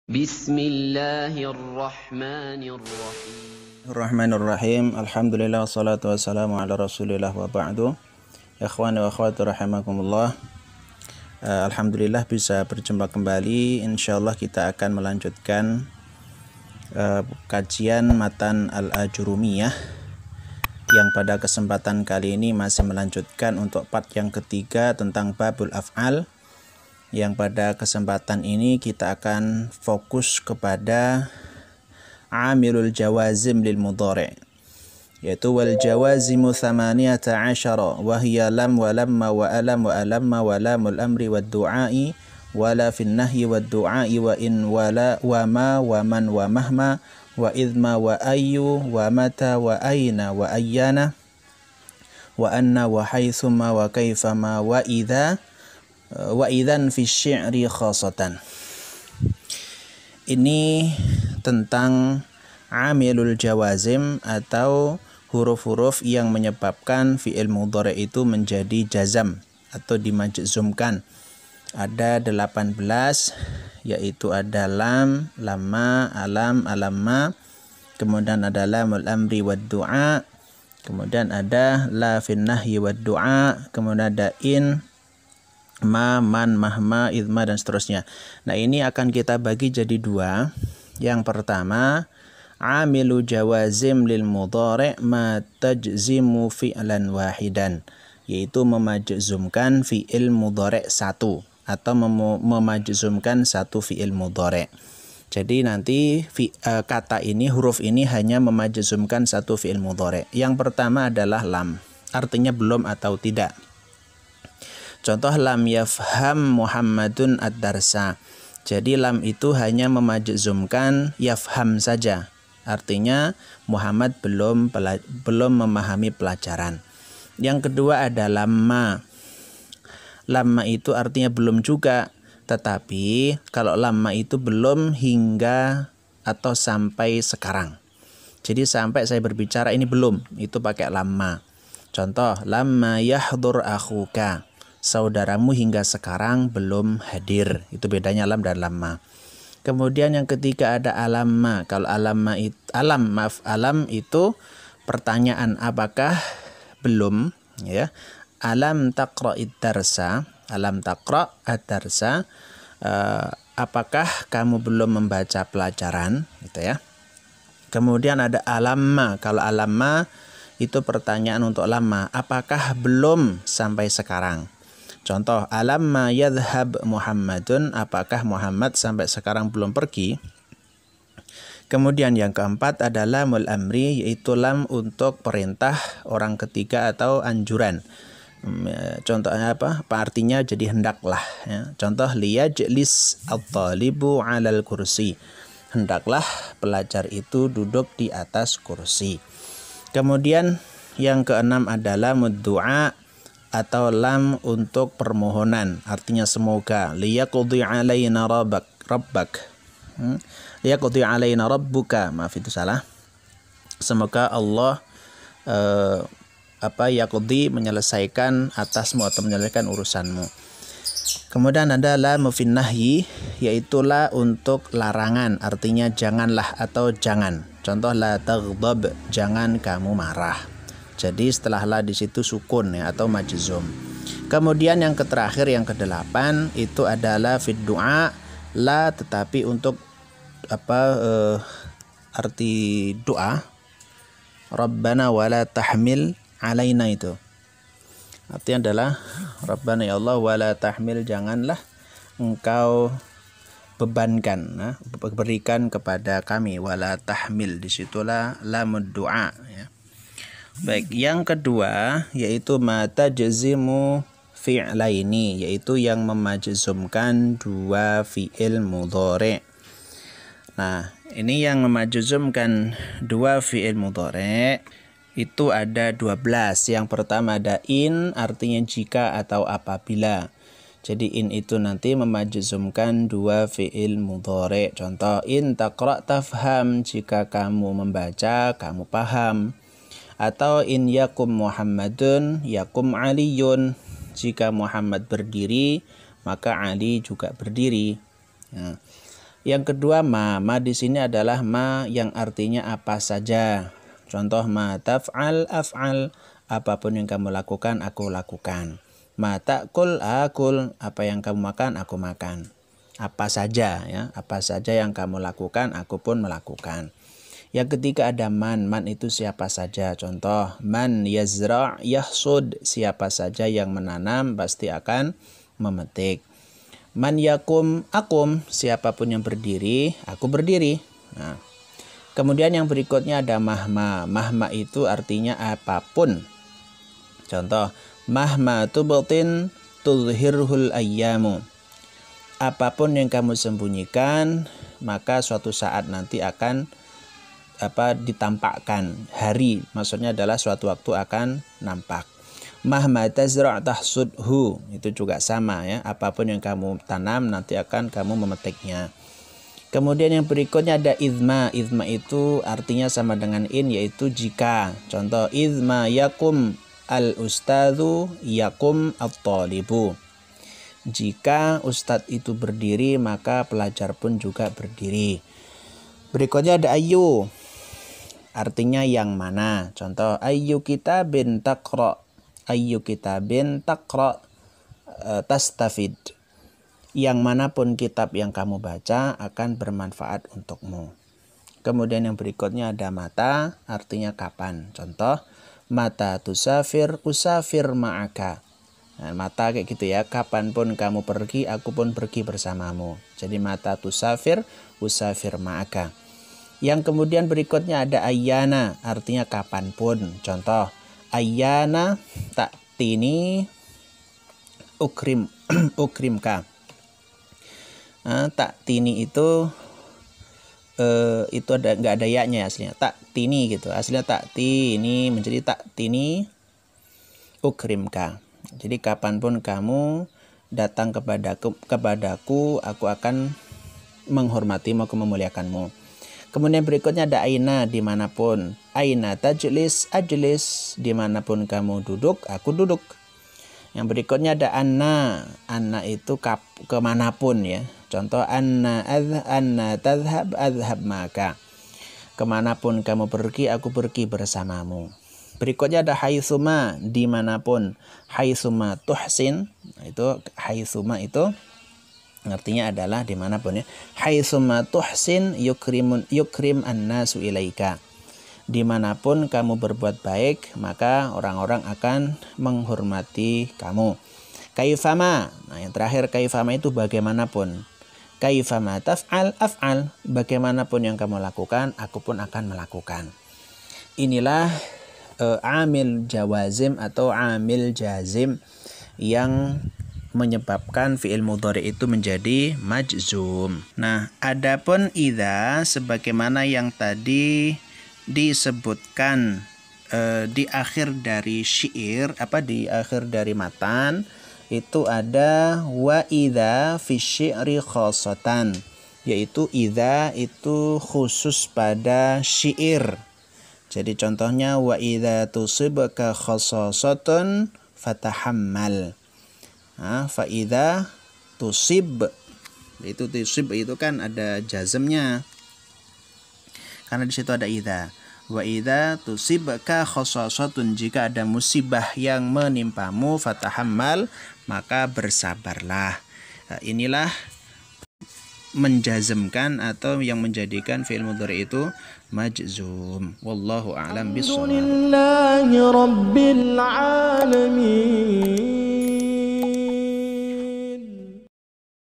Bismillahirrahmanirrahim. Alhamdulillah wassalatu wassalamu ala Rasulillah wa ba'du. Ikhwani wa akhwati rahimakumullah. Alhamdulillah bisa berjumpa kembali. Insyaallah kita akan melanjutkan kajian matan Al-Ajurumiyah yang pada kesempatan kali ini masih melanjutkan untuk part yang ketiga tentang babul af'al. Yang pada kesempatan ini kita akan fokus kepada amilul jawazim lil mudhari', yaitu wal jawazimu thamaniyata asyara wa hiya lam wa lamma wa alam wa alamma wa lamul amri wad du'ai wala fin nahyi wad du'ai wa in wala wa ma wa man wa mahma wa idma wa ayyu wa mata wa aina wa ayyana wa anna wa haitsuma wa kaifama wa idza wa idzan fi syi'ri khasatan. Ini tentang amilul jawazim atau huruf-huruf yang menyebabkan fi'il mudhari' itu menjadi jazam atau dimajzumkan. Ada 18, yaitu ada lam, lamma, alam, alamma, kemudian ada lamul amri wad du'a, kemudian ada la fin nahyi wad du'a, kemudian ada in, ma, man, mahma, idma, dan seterusnya. Nah, ini akan kita bagi jadi dua. Yang pertama, amilu jawazim lil mudhari' ma tajzimu fi'lan wahidan, yaitu memajzumkan fi'il mudhari' satu atau memajzumkan satu fi'il mudhari'. Jadi nanti kata ini, huruf ini hanya memajzumkan satu fi'il mudhari'. Yang pertama adalah lam, artinya belum atau tidak. Contoh lam yafham Muhammadun ad-darsa. Jadi lam itu hanya memajzumkan yafham saja. Artinya Muhammad belum memahami pelajaran. Yang kedua ada lamma. Lamma itu artinya belum juga. Tetapi kalau lamma itu belum hingga atau sampai sekarang. Jadi sampai saya berbicara ini belum. Itu pakai lamma. Contoh lamma yahdur akhuka. Saudaramu hingga sekarang belum hadir. Itu bedanya lam dan lamma. Kemudian yang ketiga ada alamma. Kalau alam itu pertanyaan apakah belum, ya. Alam taqra'id darsa, alam taqra' ad-darsa, apakah kamu belum membaca pelajaran, gitu ya. Kemudian ada alamma. Kalau alamma itu pertanyaan untuk lama, apakah belum sampai sekarang. Contoh, alamma yadhhab Muhammadun, apakah Muhammad sampai sekarang belum pergi. Kemudian yang keempat adalah lamul amri, yaitu lam untuk perintah orang ketiga atau anjuran. Contohnya apa? Artinya jadi hendaklah. Ya. Contoh, liyajlis at-talibu 'alal kursi. Hendaklah pelajar itu duduk di atas kursi. Kemudian yang keenam adalah muddu'a atau lam untuk permohonan, artinya semoga. Liyaqdi 'alaina rabbak. Liyaqdi 'alaina rabbuka. Maaf, itu salah. Semoga Allah yaqdi, menyelesaikan atasmu atau menyelesaikan urusanmu. Kemudian ada lam fin nahyi, yaitu la untuk larangan, artinya janganlah atau jangan. Contoh la taghdab, jangan kamu marah. Jadi setelah la di situ sukun, ya, atau majzum. Kemudian yang terakhir, yang ke-8 itu adalah fid du'a, la tetapi untuk arti doa. Rabbana wala tahmil alaina, itu artinya adalah Rabbana ya Allah wala tahmil, janganlah engkau bebankan, berikan kepada kami, wala tahmil, disitulah lamud du'a, ya. Baik, yang kedua yaitu mata jazimu fi'laini, yaitu yang memajzumkan dua fi'il mudhari'. Nah, ini yang memajzumkan dua fi'il mudhari' itu ada 12. Yang pertama ada in, artinya jika atau apabila. Jadi in itu nanti memajzumkan dua fi'il mudhari'. Contoh, in taqra' tafham, jika kamu membaca kamu paham. Atau in yakum Muhammadun yakum Aliyun, jika Muhammad berdiri maka Ali juga berdiri. Nah, Yang kedua ma di sini adalah ma yang artinya apa saja. Contoh ma taf'al af'al, apapun yang kamu lakukan aku lakukan. Ma ta'kul akul, apa yang kamu makan aku makan. Apa saja ya, apa saja yang kamu lakukan aku pun melakukan. Yang ketiga ada man itu siapa saja. Contoh man yazra' yahsud, siapa saja yang menanam pasti akan memetik. Man yakum akum, siapapun yang berdiri aku berdiri. Nah, kemudian yang berikutnya ada mahma itu artinya apapun. Contoh mahma tubatin tuzhirhul ayyamu, apapun yang kamu sembunyikan maka suatu saat nanti akan ditampakkan. Hari maksudnya adalah suatu waktu akan nampak. Mahma tazra' tahsudhu, itu juga sama ya, apapun yang kamu tanam nanti akan kamu memetiknya. Kemudian yang berikutnya ada idma itu artinya sama dengan in, yaitu jika. Contoh idma yakum al ustadzu yakum at-talibu, jika ustadz itu berdiri maka pelajar pun juga berdiri. Berikutnya ada ayu, artinya yang mana. Contoh ayu kitabin taqra, ayu kitabin taqra tastafid, yang manapun kitab yang kamu baca akan bermanfaat untukmu. Kemudian yang berikutnya ada mata, artinya kapan. Contoh mata tusafir usafir ma'aka. Nah, mata kayak gitu ya, kapanpun kamu pergi aku pun pergi bersamamu. Jadi mata tusafir usafir ma'aka. Yang kemudian berikutnya ada ayyana, artinya kapanpun. Contoh ayyana ta'tini ukrimka. Nah, ta'tini itu nggak ada ya-nya aslinya. Ta'tini gitu. Aslinya ta'tini menjadi ta'tini ukrimka. Jadi kapanpun kamu datang kepadaku aku akan menghormatimu, aku memuliakanmu. Kemudian berikutnya ada aina, dimanapun. Aina tajlis ajlis, dimanapun kamu duduk aku duduk. Yang berikutnya ada anna itu kemanapun ya. Contoh anna tadhhab adhhab maka, kemanapun kamu pergi aku pergi bersamamu. Berikutnya ada haitsuma, dimanapun. Haitsuma tuhsin, itu haitsuma itu artinya adalah dimanapun ya. Haitsuma tuhsin yukrim annasu ilaika, dimanapun kamu berbuat baik maka orang-orang akan menghormati kamu. Kaifama, nah yang terakhir kaifama itu bagaimanapun. Kaifama taf'al af'al, bagaimanapun yang kamu lakukan aku pun akan melakukan. Inilah amil jawazim atau amil jazim yang menyebabkan fi'il mudhari itu menjadi majzum. Nah, adapun idza sebagaimana yang tadi disebutkan di akhir dari syair, di akhir dari matan itu ada wa idza fi syi'ri khassatan, yaitu idza itu khusus pada syair. Jadi contohnya wa idza tusibka khassasatun fatahammal. Fa'idha tusib, itu tusib itu kan ada jazmnya karena di situ ada idha. Wa idha tusibka khasasatun, jika ada musibah yang menimpamu fatahammal, maka bersabarlah. Inilah menjazmkan atau yang menjadikan fi'il mudhari itu majzum. Wallahu a'lam bishshawab.